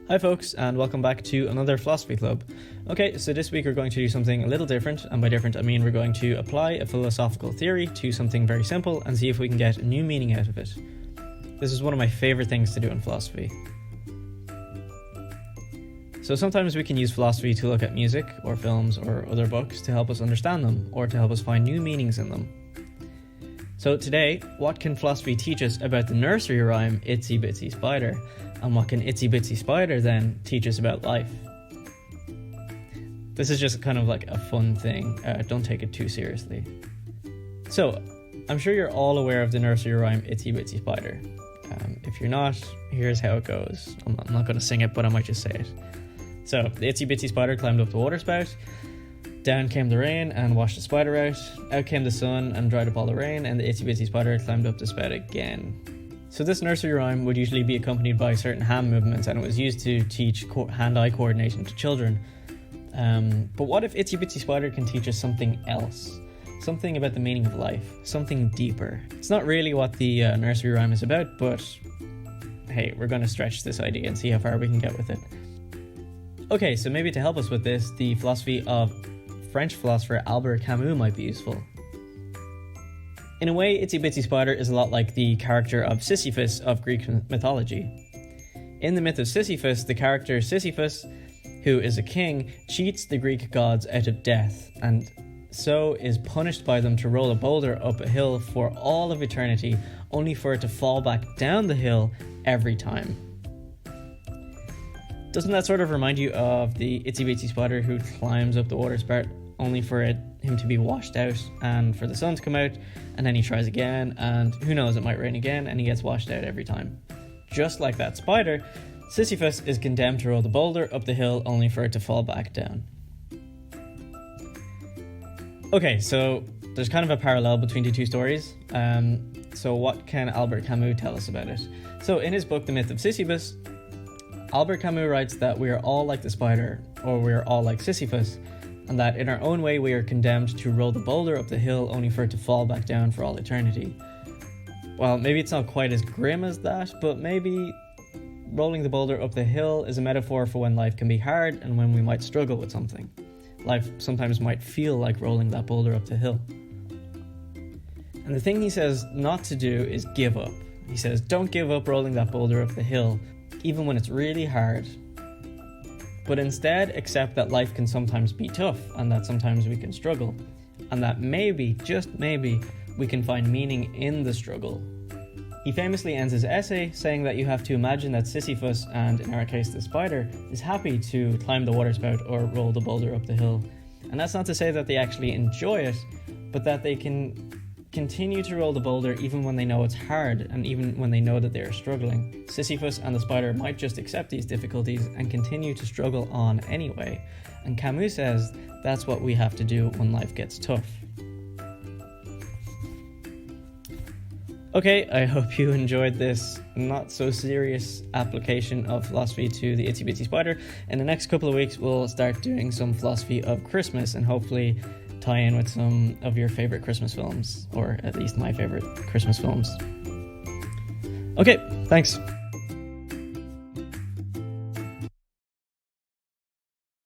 Hi folks, and welcome back to another philosophy club. Okay, so this week we're going to do something a little different, and by different I mean we're going to apply a philosophical theory to something very simple and see if we can get a new meaning out of it. This is one of my favourite things to do in philosophy. So sometimes we can use philosophy to look at music, or films, or other books to help us understand them, or to help us find new meanings in them. So today, what can philosophy teach us about the nursery rhyme Itsy Bitsy Spider? And what can Itsy Bitsy Spider then teach us about life? This is just kind of like a fun thing, don't take it too seriously. So, I'm sure you're all aware of the nursery rhyme Itsy Bitsy Spider. If you're not, here's how it goes. I'm not going to sing it, but I might just say it. So, the Itsy Bitsy Spider climbed up the water spout. Down came the rain and washed the spider out. Out came the sun and dried up all the rain, and the Itsy Bitsy Spider climbed up the spout again. So this nursery rhyme would usually be accompanied by certain hand movements, and it was used to teach hand-eye coordination to children. But what if Itsy Bitsy Spider can teach us something else? Something about the meaning of life, something deeper. It's not really what the nursery rhyme is about, but hey, we're going to stretch this idea and see how far we can get with it. Okay, so maybe to help us with this, the philosophy of French philosopher Albert Camus might be useful. In a way, Itsy Bitsy Spider is a lot like the character of Sisyphus of Greek mythology. In the myth of Sisyphus, the character Sisyphus, who is a king, cheats the Greek gods out of death, and so is punished by them to roll a boulder up a hill for all of eternity, only for it to fall back down the hill every time. Doesn't that sort of remind you of the Itsy Bitsy Spider who climbs up the water spout only for him to be washed out and for the sun to come out, and then he tries again, and who knows, it might rain again and he gets washed out every time. Just like that spider, Sisyphus is condemned to roll the boulder up the hill only for it to fall back down. Okay, so there's kind of a parallel between the two stories. So what can Albert Camus tell us about it? So in his book The Myth of Sisyphus, Albert Camus writes that we are all like the spider, or we are all like Sisyphus, and that in our own way we are condemned to roll the boulder up the hill only for it to fall back down for all eternity. Well, maybe it's not quite as grim as that, but maybe rolling the boulder up the hill is a metaphor for when life can be hard and when we might struggle with something. Life sometimes might feel like rolling that boulder up the hill. And the thing he says not to do is give up. He says, don't give up rolling that boulder up the hill, even when it's really hard. But instead accept that life can sometimes be tough, and that sometimes we can struggle, and that maybe, just maybe, we can find meaning in the struggle. He famously ends his essay saying that you have to imagine that Sisyphus, and in our case the spider, is happy to climb the waterspout or roll the boulder up the hill. And that's not to say that they actually enjoy it, but that they can continue to roll the boulder even when they know it's hard, and even when they know that they are struggling. Sisyphus and the spider might just accept these difficulties and continue to struggle on anyway. And Camus says that's what we have to do when life gets tough. Okay, I hope you enjoyed this not so serious application of philosophy to the Itsy Bitsy Spider. In the next couple of weeks we'll start doing some philosophy of Christmas, and hopefully tie in with some of your favorite Christmas films, or at least my favorite Christmas films. Okay, thanks.